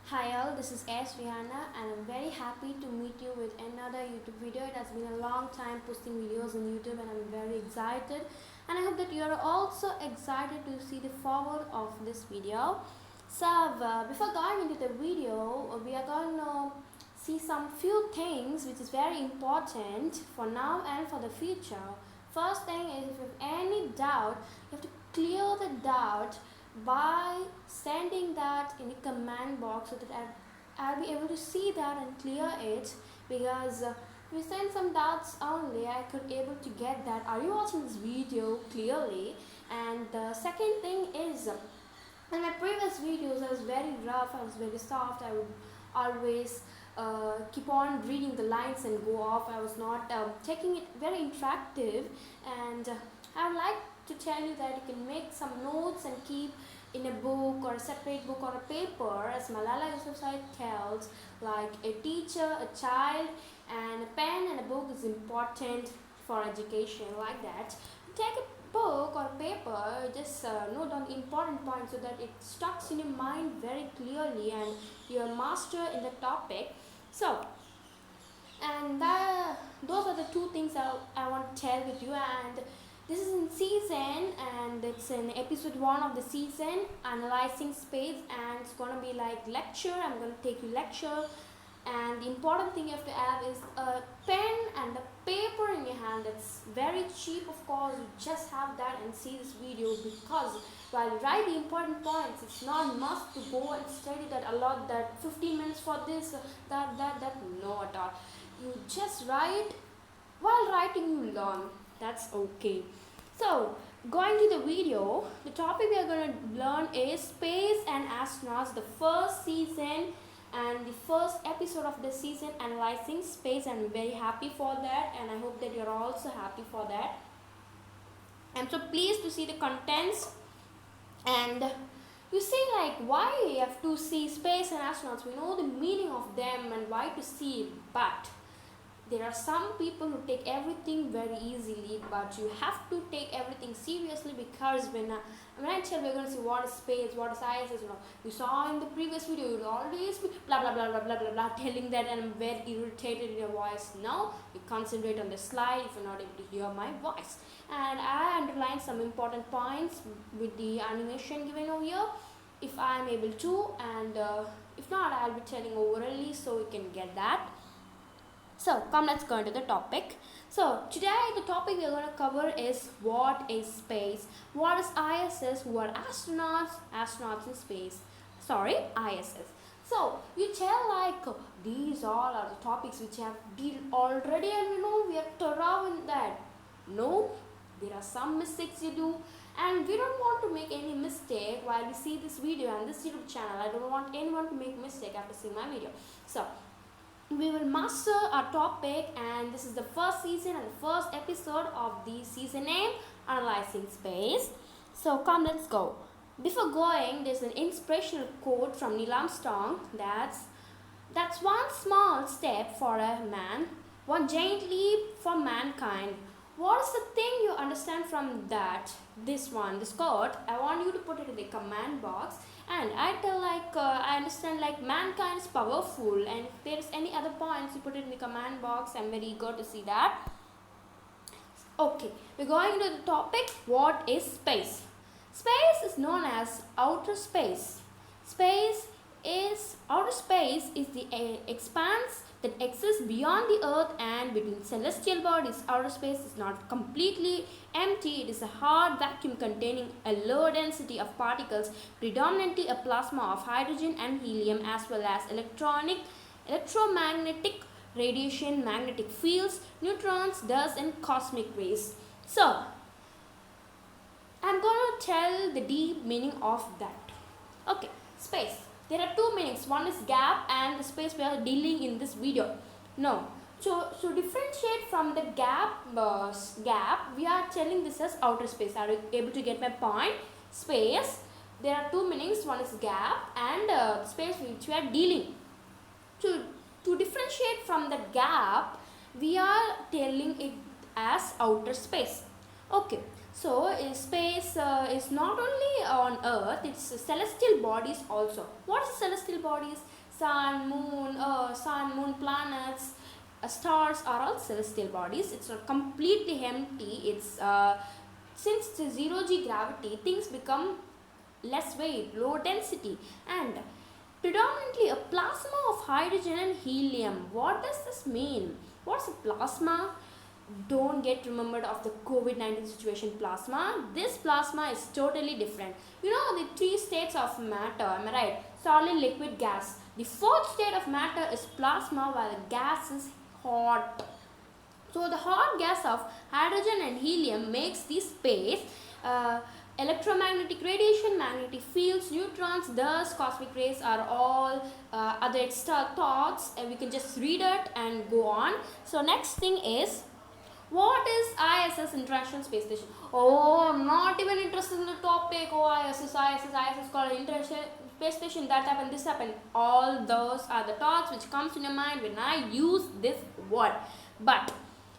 Hi all, this is Rehana and I'm very happy to meet you with another YouTube video. It has been a long time posting videos on YouTube and I'm very excited, and I hope that you are also excited to see the forward of this video. So before going into the video, we are going to see some few things which is very important for now and for the future. First thing is, if you have any doubt, you have to clear the doubt by sending that in the command box so that I'll be able to see that and clear it, because if you send some doubts only, I could able to get that are you watching this video clearly. And the second thing is, in my previous videos I was very rough, I was very soft, I would always keep on reading the lines and go off. I was not taking it very interactive, and I would like to tell you that you can make some notes and keep in a book or a separate book or a paper, as Malala Yousafzai tells, like a teacher, a child, and a pen and a book is important for education, like that. Take a book or paper, just note down the important points so that it stucks in your mind very clearly and you're a master in the topic. So, and those are the two things I want to tell with you. And this is in season, and it's in episode 1 of the season, analyzing space, and it's gonna be like lecture. I'm gonna take you lecture, and the important thing you have to have is a pen and a paper in your hand. It's very cheap, of course. You just have that and see this video, because while you write the important points, it's not must to go and study that a lot, that 15 minutes for this, that, no at all. You just write. While writing you learn, that's okay. So going to the video, the topic we are going to learn is space and astronauts, the first season and the first episode of the season, analyzing space. I'm very happy for that, and I hope that you're also happy for that. I'm so pleased to see the contents. And you see, like, why we have to see space and astronauts? We know the meaning of them and why to see it, but there are some people who take everything very easily, but you have to take everything seriously, because when I tell we're going to see what is space, what is ISS, you saw in the previous video, you always be blah blah blah blah blah blah blah telling that, and I'm very irritated in your voice. Now you concentrate on the slide if you're not able to hear my voice. And I underlined some important points with the animation given over here, if I'm able to, and if not, I'll be telling orally so you can get that. So come, let's go into the topic. So today the topic we are going to cover is what is space, what is ISS, who are astronauts in space, ISS. So you tell like these all are the topics which have dealt already, and we are thorough in that. No, there are some mistakes you do, and we don't want to make any mistake while we see this video and this YouTube channel. I don't want anyone to make mistake after seeing my video. So we will master our topic, and this is the first season and the first episode of the season name, Analyzing Space. So come, let's go. Before going, there's an inspirational quote from Neil Armstrong. That's one small step for a man, one giant leap for mankind. What is the thing you understand from that? This quote, I want you to put it in the command box, and I tell I understand mankind is powerful, and if there is any other points, you put it in the command box. I'm very eager to see that. Okay, we're going to the topic. What is space? Space is known as outer space. Outer space is the expanse that exists beyond the earth and between celestial bodies. Outer space is not completely empty. It is a hard vacuum containing a low density of particles, predominantly a plasma of hydrogen and helium, as well as electromagnetic radiation, magnetic fields, neutrons, dust, and cosmic rays. So I'm going to tell the deep meaning of that. Okay, space. There are two meanings. One is gap and the space we are dealing in this video. No. So differentiate from the gap, we are telling this as outer space. Are you able to get my point? Space. There are two meanings. One is gap and space which we are dealing. To differentiate from the gap, we are telling it as outer space. Okay. So space is not only on Earth, it's celestial bodies also. What is celestial bodies? Sun, moon, planets, stars are all celestial bodies. It's completely empty. It's since the zero G gravity, things become less weight, low density, and predominantly a plasma of hydrogen and helium. What does this mean? What's a plasma? Don't get remembered of the COVID-19 situation plasma. This plasma is totally different. You know the three states of matter, am I right? Solid, liquid, gas. The fourth state of matter is plasma, while the gas is hot. So the hot gas of hydrogen and helium makes the space. Electromagnetic radiation, magnetic fields, neutrons, dust, cosmic rays are all other extra thoughts, and we can just read it and go on. So next thing is, what is ISS, International Space Station? Oh, I'm not even interested in the topic. Oh, ISS called International Space Station. That happened, this happened. All those are the thoughts which comes in your mind when I use this word. But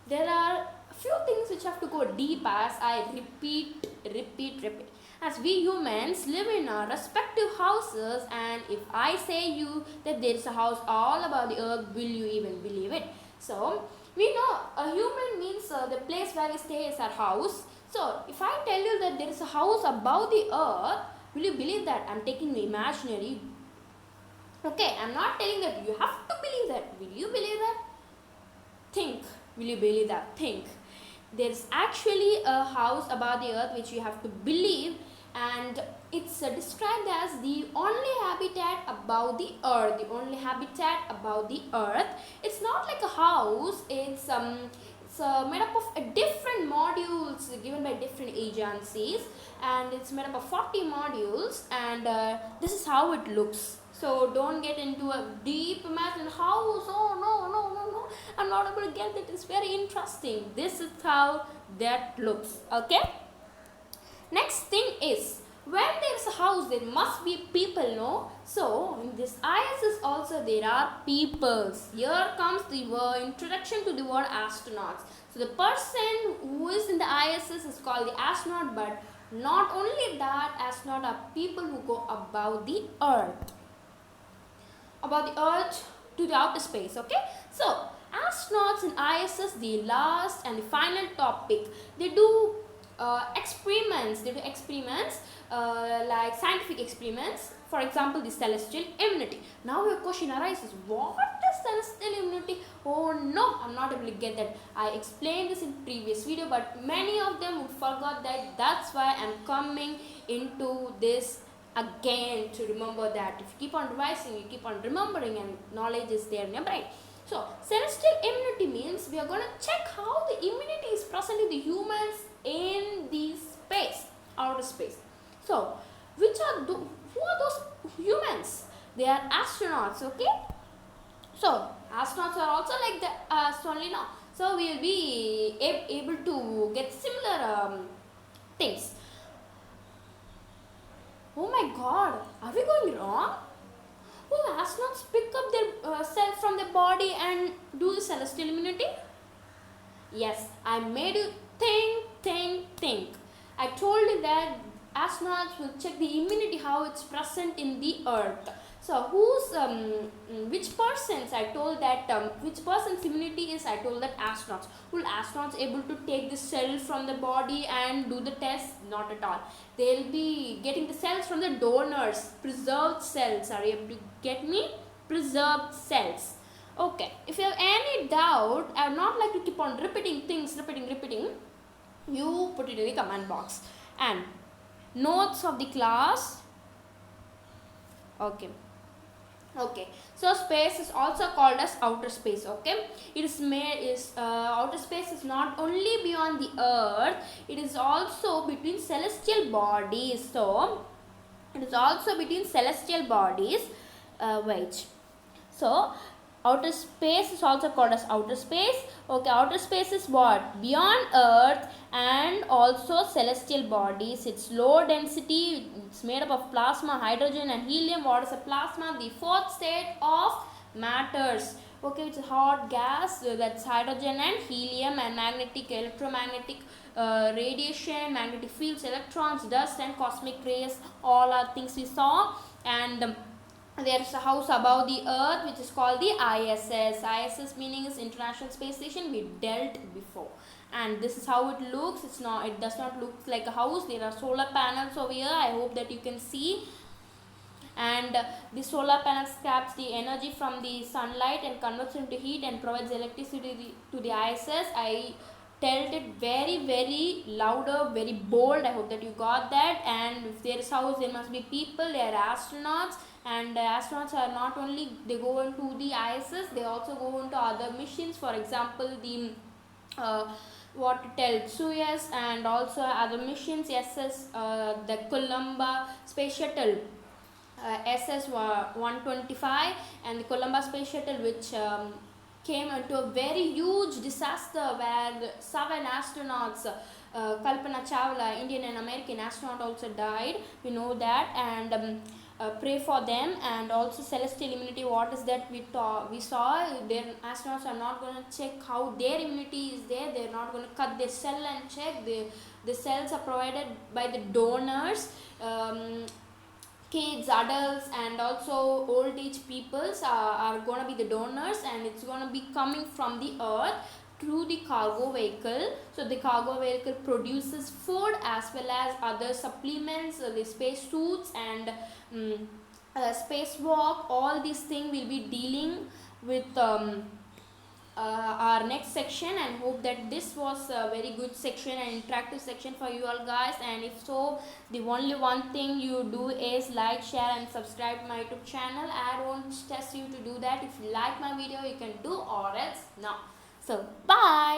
there are few things which have to go deep as I repeat. As we humans live in our respective houses, and if I say you that there is a house all about the earth, will you even believe it? So we know a human means the place where we stay is our house. So if I tell you that there is a house above the earth, will you believe that? I'm taking the imaginary. Okay, I'm not telling that you have to believe that. Will you believe that? Think. Will you believe that? Think. There's actually a house above the earth which you have to believe, and it's described as the only habitat above the earth. The only habitat above the earth. It's not like a house. It's made up of different modules given by different agencies, and it's made up of 40 modules, and this is how it looks. So don't get into a deep imagined house. Oh no, I'm not able to get it. It's very interesting. This is how that looks. Okay. Next thing is, when there is a house, there must be people, no? So in this ISS also there are peoples. Here comes the introduction to the word astronauts. So the person who is in the ISS is called the astronaut, but not only that, astronaut are people who go above the earth. Above the earth to the outer space. Okay. So astronauts in ISS, the last and the final topic, they do experiments. They do experiments like scientific experiments. For example, the celestial immunity. Now your question arises, what is celestial immunity? Oh no, I'm not able to get that. I explained this in previous video, but many of them would forgot that. That's why I'm coming into this again to remember that. If you keep on revising, you keep on remembering, and knowledge is there in your brain. So celestial immunity means we are going to check how the immunity is present in the humans in the space, outer space. So who are those humans? They are astronauts. Okay. So astronauts are also like the only now. So we will be able to get similar things. Oh my God, are we going wrong? Will astronauts pick up their cell from their body and do the celestial immunity? Yes, I made you think. I told you that astronauts will check the immunity, how it's present in the earth. So which persons? I told that which person's immunity is? I told that astronauts. Will astronauts able to take the cell from the body and do the test? Not at all. They'll be getting the cells from the donors, preserved cells. Are you able to get me? Preserved cells. Okay. If you have any doubt, I would not like to keep on repeating things, repeating. You put it in the comment box. And notes of the class. Okay. So space is also called as outer space. Okay, it is outer space is not only beyond the earth, it is also between celestial bodies. So it is also between celestial bodies. So outer space is also called as outer space. Okay, outer space is what? Beyond earth and also celestial bodies. It's low density. It's made up of plasma, hydrogen and helium. What is a plasma? The fourth state of matters. Okay, it's a hot gas. That's hydrogen and helium, and magnetic, electromagnetic radiation, magnetic fields, electrons, dust and cosmic rays, all are things we saw. And there's a house above the earth which is called the ISS. ISS meaning is International Space Station. We dealt before, and this is how it looks. It does not look like a house. There are solar panels over here. I hope that you can see. And the solar panels captures the energy from the sunlight and converts into heat and provides electricity to the ISS. I told it very louder, very bold. I hope that you got that. And if there is house, there must be people. They are astronauts, and astronauts are not only they go into the ISS, they also go into other missions. For example, the what to tell Soyuz, and also other missions. SS, the Columbia space shuttle, SS-125, and the Columbia space shuttle, which came into a very huge disaster where 7 astronauts, Kalpana Chawla, Indian and American astronaut, also died. We know that, and pray for them. And also celestial immunity. What is that we saw? Their astronauts are not going to check how their immunity is there. They are not going to cut their cell and check. The cells are provided by the donors. Kids, adults, and also old age peoples are going to be the donors, and it's going to be coming from the earth through the cargo vehicle. So the cargo vehicle produces food as well as other supplements, the space suits and spacewalk. All these things will be dealing with our next section, and hope that this was a very good section and interactive section for you all guys. And if so, the only one thing you do is like, share and subscribe to my YouTube channel. I won't test you to do that. If you like my video, you can do, or else no. So bye.